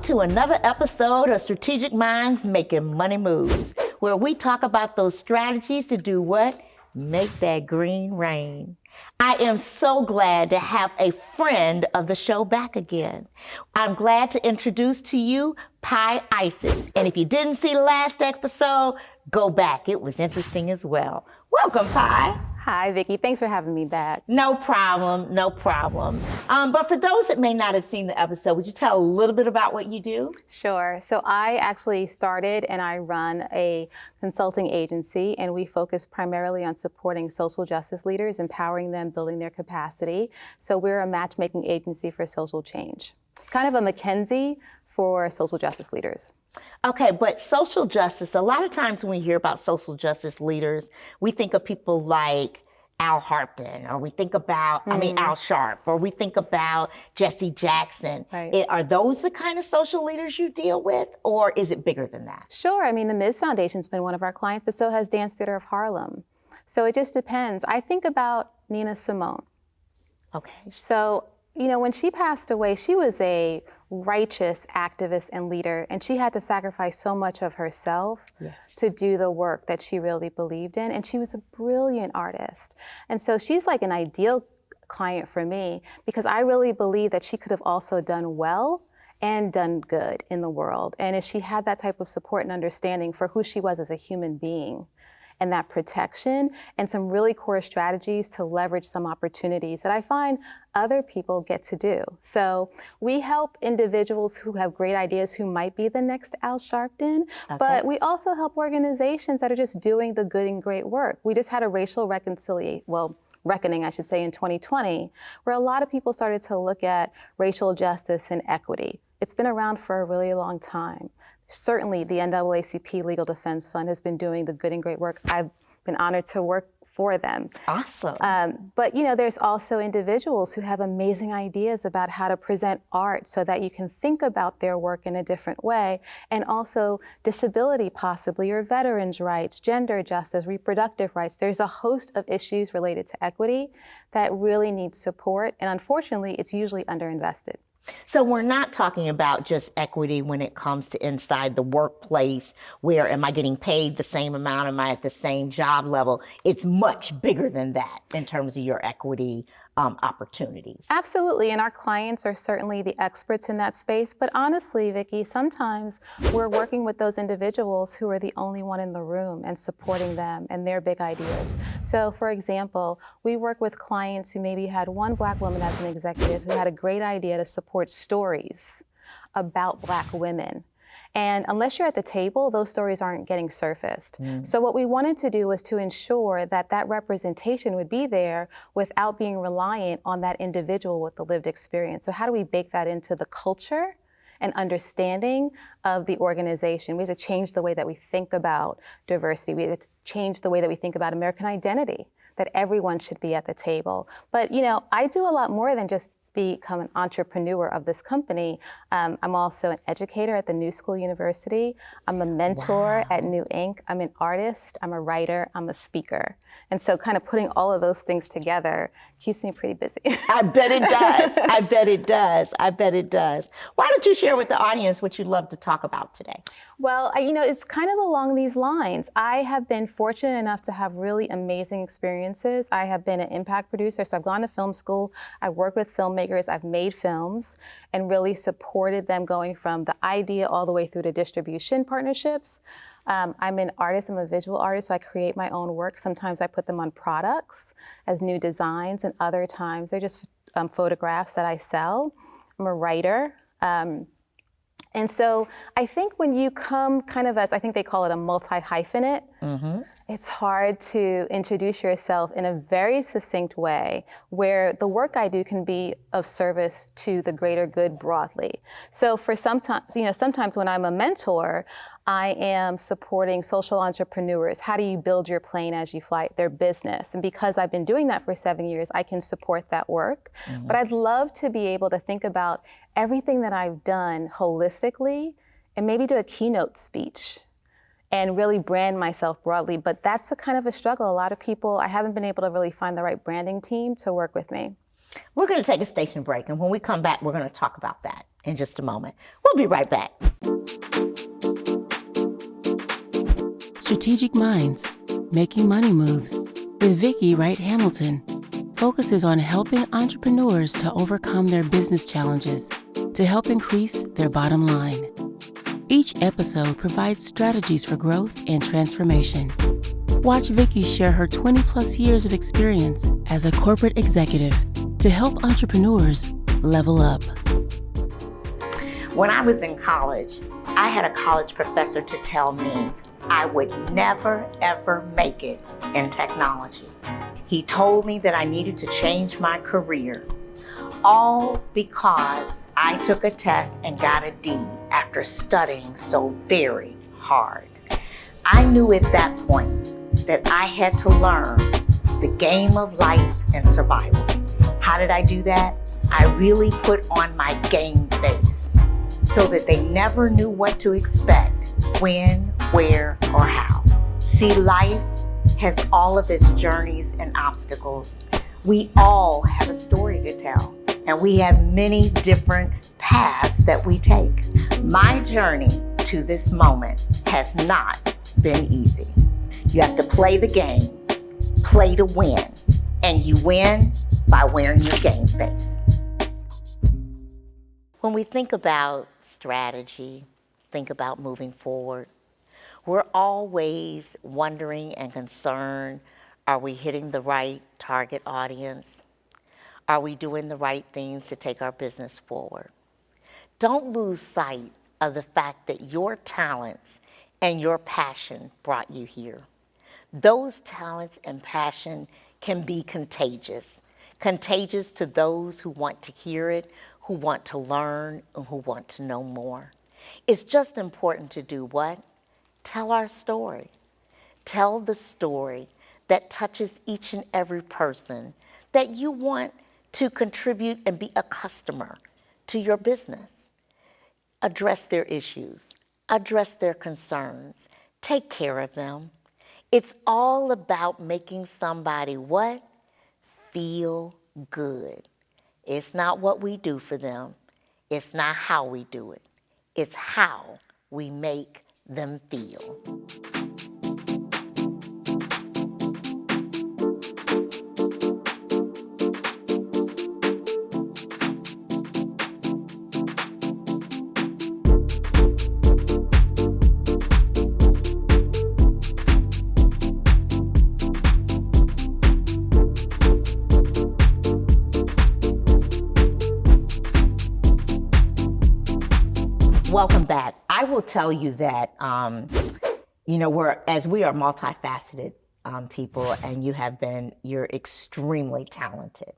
to another episode of Strategic Minds Making Money Moves, where we talk about those strategies to do what? Make that green rain. I am so glad to have a friend of the show back again. I'm glad to introduce to you Pi Isis. And if you didn't see the last episode, go back. It was interesting as well. Welcome, Pi. Hi, Vicki. Thanks for having me back. No problem, no problem. But for those that may not have seen the episode, would you tell a little bit about what you do? Sure. So I actually started and I run a consulting agency, and we focus primarily on supporting social justice leaders, empowering them, building their capacity. So we're a matchmaking agency for social change. Kind of a McKinsey for social justice leaders. Okay, but social justice, a lot of times when we hear about social justice leaders, we think of people like Al Harpton, or we think about, Al Sharp, or we think about Jesse Jackson. Right. Are those the kind of social leaders you deal with, or is it bigger than that? Sure. I mean, the Ms. Foundation's been one of our clients, but so has Dance Theater of Harlem. So it just depends. I think about Nina Simone. Okay. So, when she passed away, she was a righteous activist and leader, and she had to sacrifice so much of herself to do the work that she really believed in. And she was a brilliant artist. And so she's like an ideal client for me, because I really believe that she could have also done well and done good in the world. And if she had that type of support and understanding for who she was as a human being, and that protection, and some really core strategies to leverage some opportunities that I find other people get to do. So we help individuals who have great ideas who might be the next Al Sharpton, but we also help organizations that are just doing the good and great work. We just had a racial reckoning, I should say, in 2020, where a lot of people started to look at racial justice and equity. It's been around for a really long time. Certainly, the NAACP Legal Defense Fund has been doing the good and great work. I've been honored to work for them. Awesome. But there's also individuals who have amazing ideas about how to present art so that you can think about their work in a different way, and also disability possibly, or veterans' rights, gender justice, reproductive rights. There's a host of issues related to equity that really need support, and unfortunately, it's usually underinvested. So we're not talking about just equity when it comes to inside the workplace, where am I getting paid the same amount, am I at the same job level? It's much bigger than that in terms of your equity opportunities. Absolutely, and our clients are certainly the experts in that space. But honestly, Vicki, sometimes we're working with those individuals who are the only one in the room and supporting them and their big ideas. So for example, we work with clients who maybe had one Black woman as an executive who had a great idea to support stories about Black women. And unless you're at the table, those stories aren't getting surfaced. So what we wanted to do was to ensure that that representation would be there without being reliant on that individual with the lived experience. So how do we bake that into the culture and understanding of the organization? We have to change the way that we think about diversity. We have to change the way that we think about American identity, that everyone should be at the table. But I do a lot more than just become an entrepreneur of this company. I'm also an educator at the New School University. I'm a mentor at New Inc. I'm an artist, I'm a writer, I'm a speaker. And so kind of putting all of those things together keeps me pretty busy. I bet it does. I bet it does. I bet it does. Why don't you share with the audience what you'd love to talk about today? Well, it's kind of along these lines. I have been fortunate enough to have really amazing experiences. I have been an impact producer, so I've gone to film school. I worked with filmmakers. I've made films and really supported them going from the idea all the way through to distribution partnerships. I'm an artist, I'm a visual artist, so I create my own work. Sometimes I put them on products as new designs, and other times they're just photographs that I sell. I'm a writer. And so I think when you come kind of as, I think they call it a multi-hyphenate, it's hard to introduce yourself in a very succinct way where the work I do can be of service to the greater good broadly. So for sometimes when I'm a mentor, I am supporting social entrepreneurs. How do you build your plane as you fly their business? And because I've been doing that for 7 years, I can support that work. But I'd love to be able to think about everything that I've done holistically and maybe do a keynote speech and really brand myself broadly. But that's a kind of a struggle. A lot of people, I haven't been able to really find the right branding team to work with me. We're going to take a station break, and when we come back, we're going to talk about that. in just a moment. We'll be right back. Strategic Minds, Making Money Moves with Vicki Wright Hamilton focuses on helping entrepreneurs to overcome their business challenges to help increase their bottom line. Each episode provides strategies for growth and transformation. Watch Vicki share her 20-plus years of experience as a corporate executive to help entrepreneurs level up. When I was in college, I had a college professor to tell me I would never, ever make it in technology. He told me that I needed to change my career, all because I took a test and got a D after studying so very hard. I knew at that point that I had to learn the game of life and survival. How did I do that? I really put on my game face so that they never knew what to expect, when, where, or how. See, life has all of its journeys and obstacles. We all have a story to tell, and we have many different paths that we take. My journey to this moment has not been easy. You have to play the game, play to win, and you win by wearing your game face. When we think about strategy, think about moving forward, we're always wondering and concerned, are we hitting the right target audience? Are we doing the right things to take our business forward? Don't lose sight of the fact that your talents and your passion brought you here. Those talents and passion can be contagious to those who want to hear it, who want to learn, and who want to know more. It's just important to do what? Tell our story. Tell the story that touches each and every person that you want to contribute and be a customer to your business. Address their issues, address their concerns, take care of them. It's all about making somebody what? Feel good. It's not what we do for them. It's not how we do it. It's how we make them feel. Welcome back. I will tell you that, we are multifaceted people, and you're extremely talented,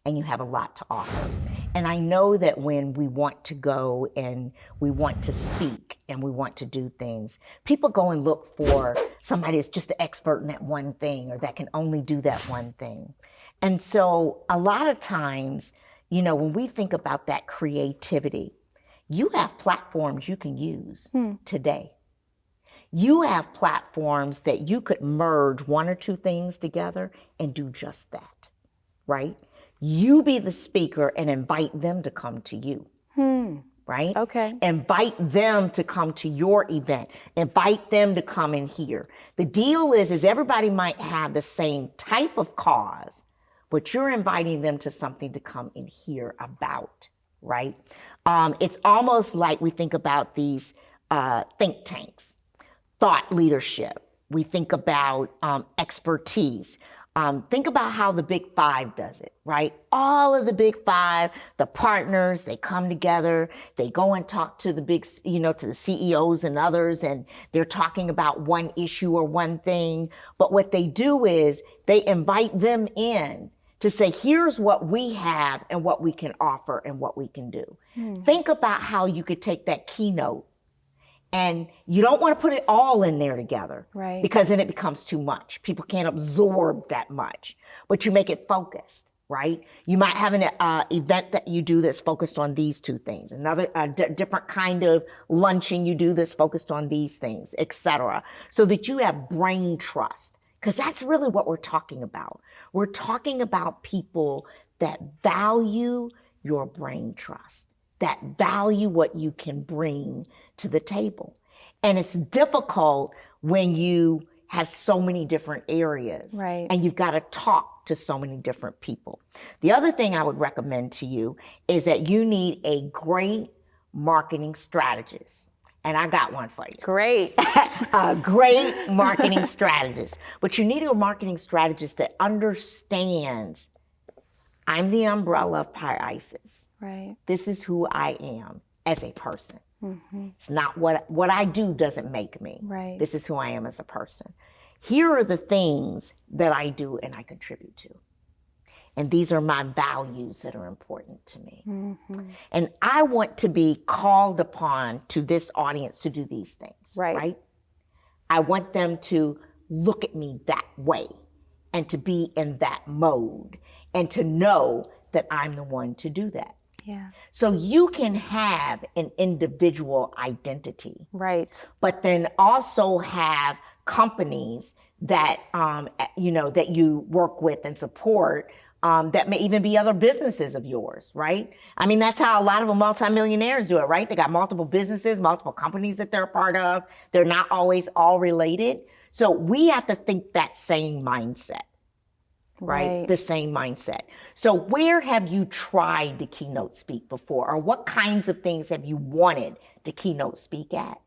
and you have a lot to offer. And I know that when we want to go and we want to speak and we want to do things, people go and look for somebody that's just an expert in that one thing or that can only do that one thing. And so a lot of times, when we think about that creativity, you have platforms you can use today. You have platforms that you could merge one or two things together and do just that, right? You be the speaker and invite them to come to you, right? Okay. Invite them to come to your event. Invite them to come in here. The deal is everybody might have the same type of cause, but you're inviting them to something to come and hear about, right? It's almost like we think about these think tanks, thought leadership. We think about expertise. Think about how the Big Five does it, right? All of the Big Five, the partners, they come together, they go and talk to the to the CEOs and others, and they're talking about one issue or one thing. But what they do is they invite them in to say, here's what we have and what we can offer and what we can do. Think about how you could take that keynote, and you don't want to put it all in there together, right? Because then it becomes too much. People can't absorb that much, but you make it focused, right? You might have an event that you do that's focused on these two things, another different kind of luncheon you do that's focused on these things, etc., so that you have brain trust. Because that's really what we're talking about. We're talking about people that value your brain trust. that value what you can bring to the table. And it's difficult when you have so many different areas, Right. and you've got to talk to so many different people. The other thing I would recommend to you is that you need a great marketing strategist. And I got one for you. Great. A great marketing strategist. But you need a marketing strategist that understands, I'm the umbrella of Pi Isis. Right. This is who I am as a person. It's not what I do doesn't make me. Right. This is who I am as a person. Here are the things that I do and I contribute to. And these are my values that are important to me. And I want to be called upon to this audience to do these things, right? I want them to look at me that way and to be in that mode and to know that I'm the one to do that. Yeah. So you can have an individual identity, Right. but then also have companies that, that you work with and support that may even be other businesses of yours, right? I mean, that's how a lot of the multimillionaires do it, right? They got multiple businesses, multiple companies that they're a part of. They're not always all related. So we have to think that same mindset. Right? The same mindset. So where have you tried to keynote speak before, or what kinds of things have you wanted to keynote speak at?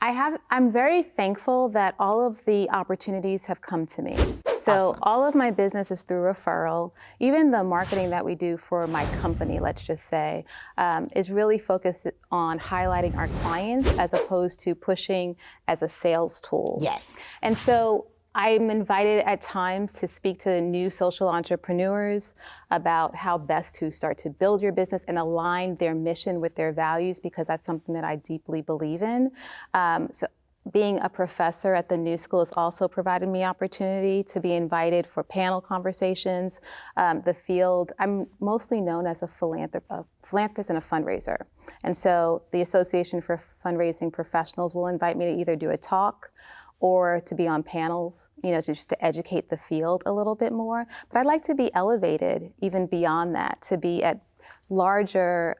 I'm very thankful that all of the opportunities have come to me. So Awesome. all of my business is through referral. Even the marketing that we do for my company, let's just say, is really focused on highlighting our clients as opposed to pushing as a sales tool. Yes. And so I'm invited at times to speak to new social entrepreneurs about how best to start to build your business and align their mission with their values, because that's something that I deeply believe in. So being a professor at the New School has also provided me opportunity to be invited for panel conversations. The field, I'm mostly known as a philanthropist and a fundraiser. And so the Association for Fundraising Professionals will invite me to either do a talk or to be on panels, just to educate the field a little bit more. But I'd like to be elevated even beyond that, to be at larger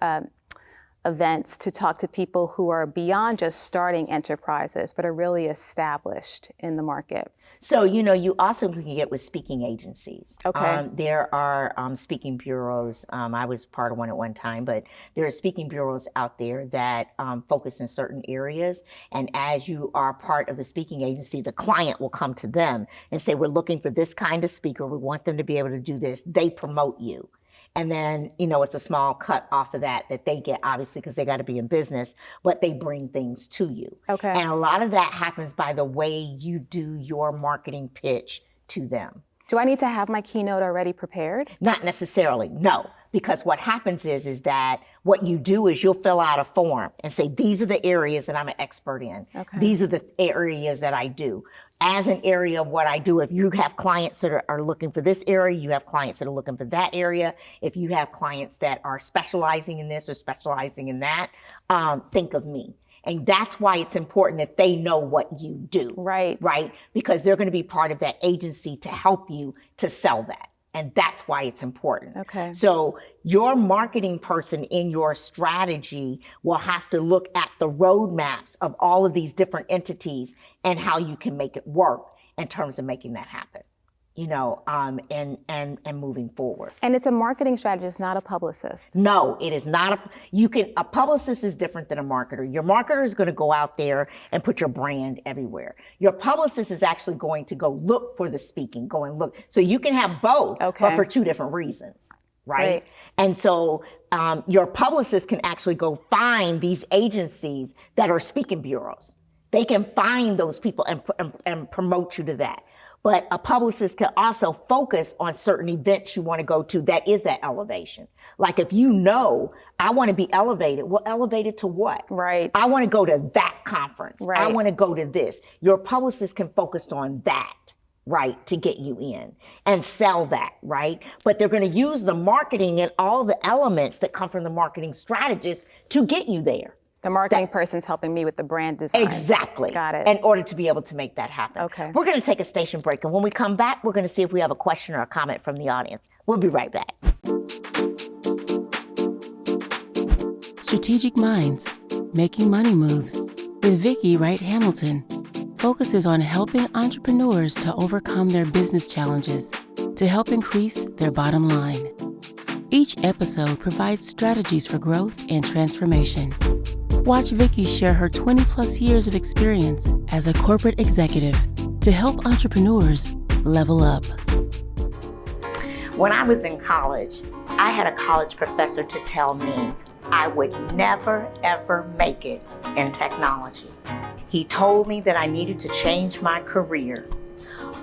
events, to talk to people who are beyond just starting enterprises, but are really established in the market. So, you also can get with speaking agencies. Okay. There are speaking bureaus. I was part of one at one time, but there are speaking bureaus out there that focus in certain areas. And as you are part of the speaking agency, the client will come to them and say, we're looking for this kind of speaker. We want them to be able to do this. They promote you. And then, it's a small cut off of that they get, obviously, because they got to be in business, but they bring things to you. Okay. And a lot of that happens by the way you do your marketing pitch to them. Do I need to have my keynote already prepared? Not necessarily, no. Because what happens is that what you do is you'll fill out a form and say, these are the areas that I'm an expert in. Okay. These are the areas that I do. As an area of what I do, if you have clients that are looking for this area, you have clients that are looking for that area. If you have clients that are specializing in this or specializing in that, think of me. And that's why it's important that they know what you do. Right. Right? Because they're going to be part of that agency to help you to sell that. And that's why it's important. Okay. So your marketing person in your strategy will have to look at the roadmaps of all of these different entities and how you can make it work in terms of making that happen, and moving forward. And it's a marketing strategist, not a publicist. No, it is not. A publicist is different than a marketer. Your marketer is going to go out there and put your brand everywhere. Your publicist is actually going to go look for the speaking, go and look. So you can have both, Okay. but for two different reasons, right? Great. And so your publicist can actually go find these agencies that are speaking bureaus. They can find those people and promote you to that. But a publicist can also focus on certain events you want to go to that is that elevation. Like if I want to be elevated, well, elevated to what? Right. I want to go to that conference. Right. I want to go to this. Your publicist can focus on that, right, to get you in and sell that, right? But they're going to use the marketing and all the elements that come from the marketing strategist to get you there. The marketing person's helping me with the brand design. Exactly. Got it. In order to be able to make that happen. Okay. We're going to take a station break, and when we come back, we're going to see if we have a question or a comment from the audience. We'll be right back. Strategic Minds, Making Money Moves with Vicki Wright Hamilton focuses on helping entrepreneurs to overcome their business challenges to help increase their bottom line. Each episode provides strategies for growth and transformation. Watch Vicki share her 20-plus years of experience as a corporate executive to help entrepreneurs level up. When I was in college, I had a college professor to tell me I would never, ever make it in technology. He told me that I needed to change my career,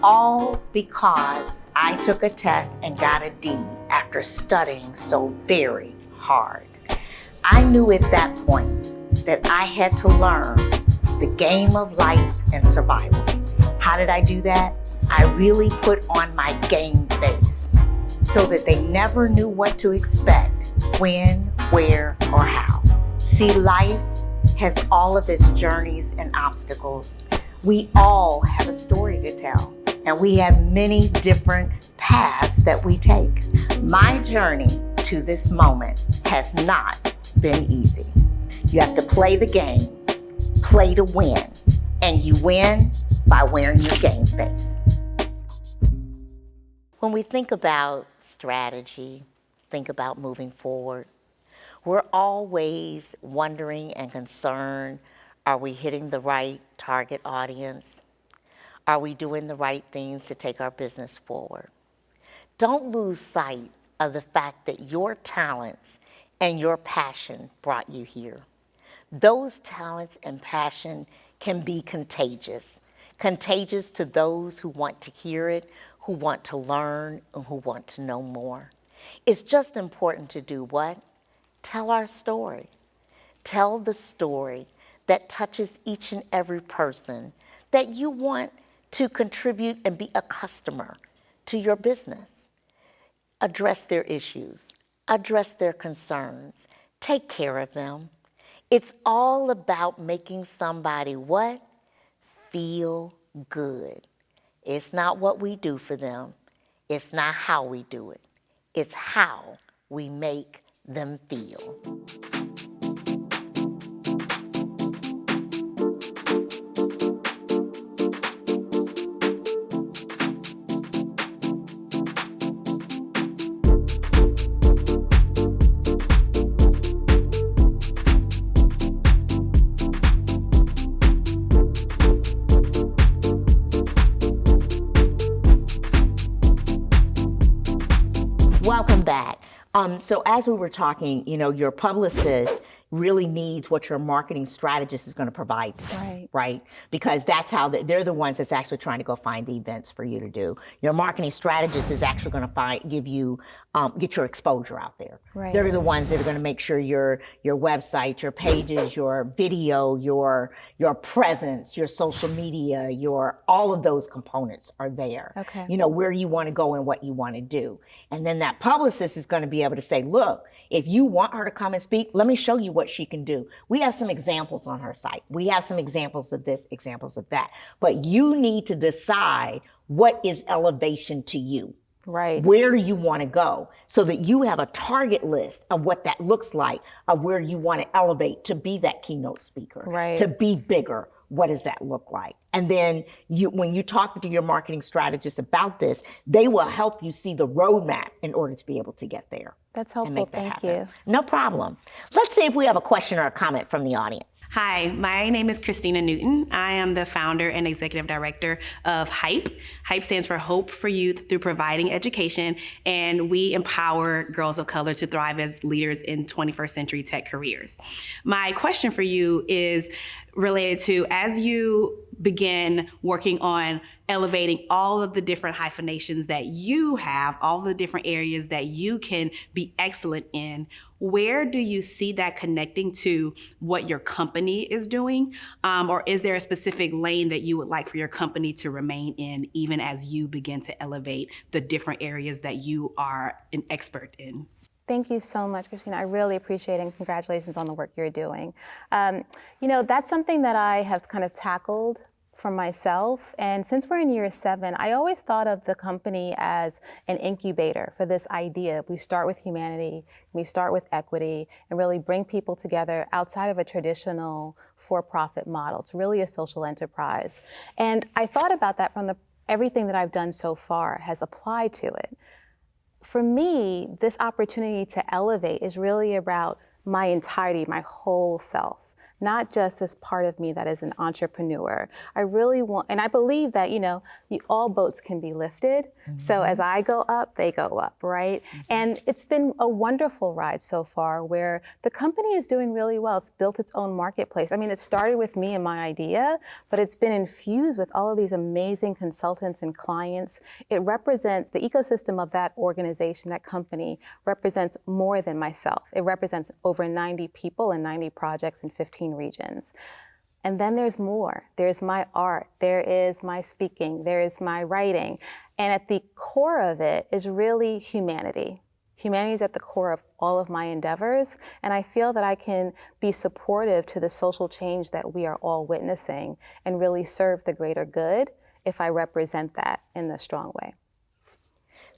all because I took a test and got a D after studying so very hard. I knew at that point that I had to learn the game of life and survival. How did I do that? I really put on my game face so that they never knew what to expect, when, where, or how. See, life has all of its journeys and obstacles. We all have a story to tell, and we have many different paths that we take. My journey to this moment has not been easy. You have to play the game, play to win, and you win by wearing your game face. When we think about strategy, think about moving forward, we're always wondering and concerned, are we hitting the right target audience? Are we doing the right things to take our business forward? Don't lose sight of the fact that your talents and your passion brought you here. Those talents and passion can be contagious to those who want to hear it, who want to learn, and who want to know more. It's just important to do what? Tell our story. Tell the story that touches each and every person that you want to contribute and be a customer to your business. Address their issues, address their concerns, take care of them. It's all about making somebody what? Feel good. It's not what we do for them. It's not how we do it. It's how we make them feel. Welcome back. So as we were talking, your publicist really needs what your marketing strategist is going to provide, right? Because that's how they're the ones that's actually trying to go find the events for you to do. Your marketing strategist is actually going to get your exposure out there. Right. They're the ones that are going to make sure your website, your pages, your video, your presence, your social media, all of those components are there. Okay. Where you want to go and what you want to do. And then that publicist is going to be able to say, look, if you want her to come and speak, let me show you what she can do. We have some examples on her site. We have some examples of this, examples of that. But you need to decide what is elevation to you. Right. Where do you want to go so that you have a target list of what that looks like, of where you want to elevate to be that keynote speaker, right, to be bigger. What does that look like? And then when you talk to your marketing strategist about this, they will help you see the roadmap in order to be able to get there. That's helpful. Thank you. No problem. Let's see if we have a question or a comment from the audience. Hi, my name is Christina Newton. I am the founder and executive director of HYPE. HYPE stands for Hope for Youth Through Providing Education, and we empower girls of color to thrive as leaders in 21st century tech careers. My question for you is related to, as you begin working on elevating all of the different hyphenations that you have, all the different areas that you can be excellent in, where do you see that connecting to what your company is doing? Or is there a specific lane that you would like for your company to remain in, even as you begin to elevate the different areas that you are an expert in? Thank you so much, Christina. I really appreciate it, and congratulations on the work you're doing. That's something that I have kind of tackled for myself. And since we're in year 7, I always thought of the company as an incubator for this idea. We start with humanity, we start with equity, and really bring people together outside of a traditional for-profit model. It's really a social enterprise. And I thought about that from everything that I've done so far has applied to it. For me, this opportunity to elevate is really about my entirety, my whole self. Not just this part of me that is an entrepreneur. I really want, and I believe that, all boats can be lifted. So as I go up, they go up, right? And it's been a wonderful ride so far where the company is doing really well. It's built its own marketplace. I mean, it started with me and my idea, but it's been infused with all of these amazing consultants and clients. It represents the ecosystem of that organization, that company represents more than myself. It represents over 90 people and 90 projects in 15 regions. And then there's more. There's my art, there is my speaking, there is my writing. And at the core of it is really humanity. Humanity is at the core of all of my endeavors. And I feel that I can be supportive to the social change that we are all witnessing and really serve the greater good if I represent that in a strong way.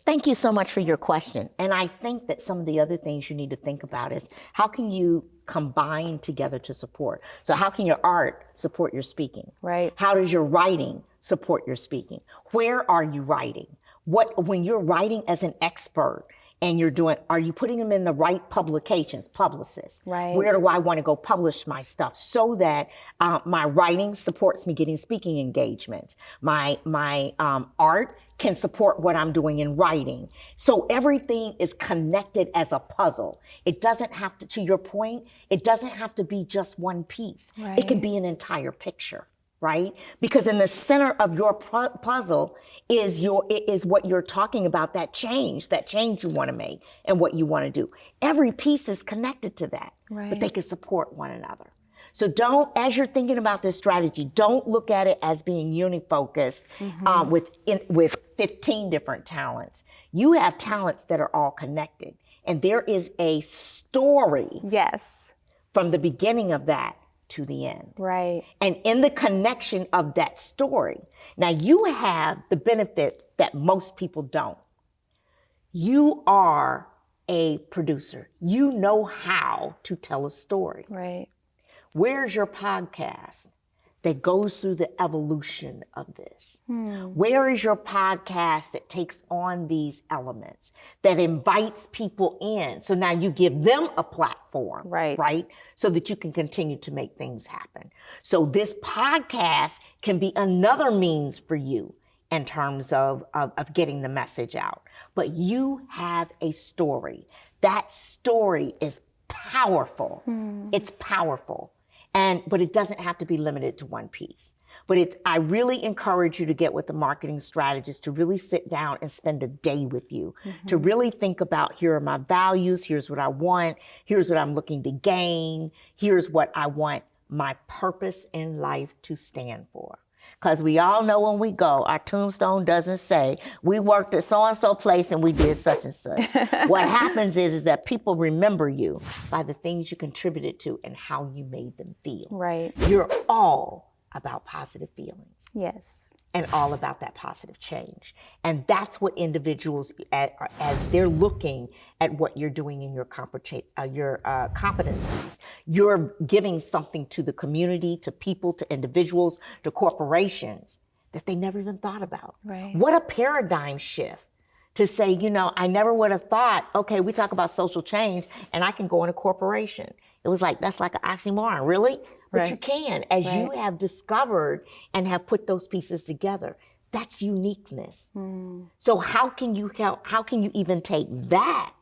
Thank you so much for your question. And I think that some of the other things you need to think about is how can you combine together to support? So how can your art support your speaking? Right. How does your writing support your speaking? Where are you writing? When you're writing as an expert and are you putting them in the right publications, publicists? Right. Where do I want to go publish my stuff so that my writing supports me getting speaking engagements? My art can support what I'm doing in writing. So everything is connected as a puzzle. It doesn't have to your point, it doesn't have to be just one piece. Right. It can be an entire picture, right? Because in the center of your puzzle is what you're talking about, that change you want to make and what you want to do. Every piece is connected to that, right. But they can support one another. So as you're thinking about this strategy, don't look at it as being unifocused with 15 different talents. You have talents that are all connected, and there is a story. Yes. From the beginning of that to the end. Right. And in the connection of that story, now you have the benefit that most people don't. You are a producer. You know how to tell a story. Right. Where's your podcast that goes through the evolution of this? Where is your podcast that takes on these elements, that invites people in? So now you give them a platform, right? So that you can continue to make things happen. So this podcast can be another means for you in terms of getting the message out. But you have a story. That story is powerful. It's powerful. But it doesn't have to be limited to one piece. But I really encourage you to get with the marketing strategist, to really sit down and spend a day with you, to really think about, here are my values, here's what I want, here's what I'm looking to gain, here's what I want my purpose in life to stand for. Because we all know when we go, our tombstone doesn't say, we worked at so-and-so place and we did such and such. What happens is that people remember you by the things you contributed to and how you made them feel. Right. You're all about positive feelings. Yes. And all about that positive change. And that's what individuals, as they're looking at what you're doing in your competencies, you're giving something to the community, to people, to individuals, to corporations that they never even thought about. Right. What a paradigm shift to say, I never would have thought, okay, we talk about social change and I can go in a corporation. It was like, that's like an oxymoron, really? But Right. you can, as you have discovered and have put those pieces together. That's uniqueness. So how can you even take that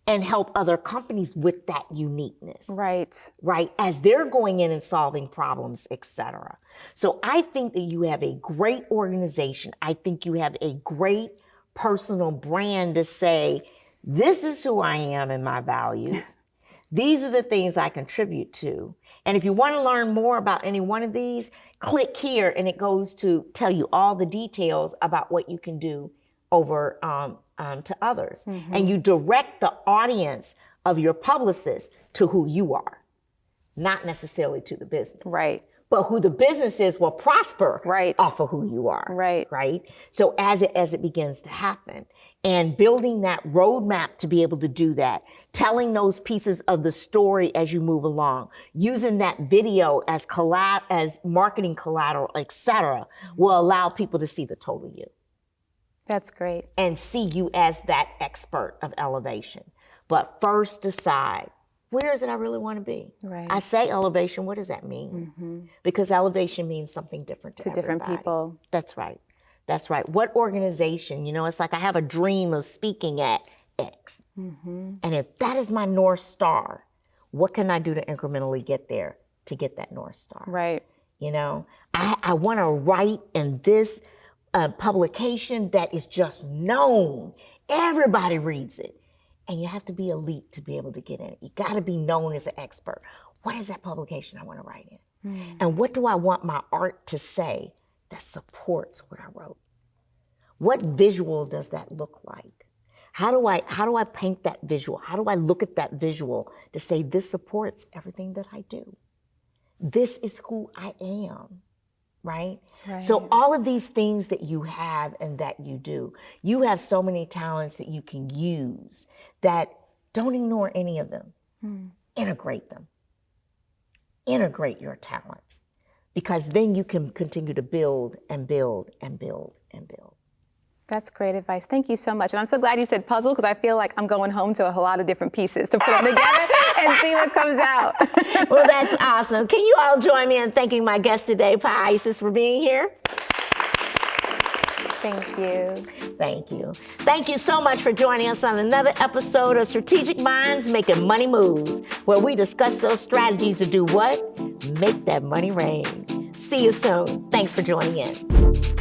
and help other companies with that uniqueness? Right, as they're going in and solving problems, et cetera. So I think that you have a great organization. I think you have a great personal brand to say, this is who I am and my values. These are the things I contribute to. And if you want to learn more about any one of these, click here and it goes to tell you all the details about what you can do over to others. And you direct the audience of your publicist to who you are, not necessarily to the business. Right. but who the business is will prosper Right. off of who you are. Right. Right. So as it begins to happen, and building that roadmap to be able to do that, telling those pieces of the story as you move along, using that video as marketing collateral, etc., will allow people to see the total you That's great. and see you as that expert of elevation. But first decide, where is it I really want to be? Right. I say elevation, what does that mean? Because elevation means something different to different everybody. people. That's right. That's right. What organization, it's like I have a dream of speaking at X. And if that is my North Star, what can I do to incrementally get there to get that North Star? Right. I want to write in this publication that is just known. Everybody reads it. And you have to be elite to be able to get in it. You got to be known as an expert. What is that publication I want to write in? And what do I want my art to say that supports what I wrote? What visual does that look like? How do I paint that visual? How do I look at that visual to say this supports everything that I do? This is who I am, right? So all of these things that you have and that you do, you have so many talents that you can use that don't ignore any of them. Integrate them. Integrate your talents, because then you can continue to build and build and build and build. That's great advice. Thank you so much. And I'm so glad you said puzzle, because I feel like I'm going home to a lot of different pieces to put them together and see what comes out. Well, that's awesome. Can you all join me in thanking my guest today, Pi Isis, for being here? Thank you. Thank you. Thank you so much for joining us on another episode of Strategic Minds Making Money Moves, where we discuss those strategies to do what? Make that money rain. See you soon. Thanks for joining in.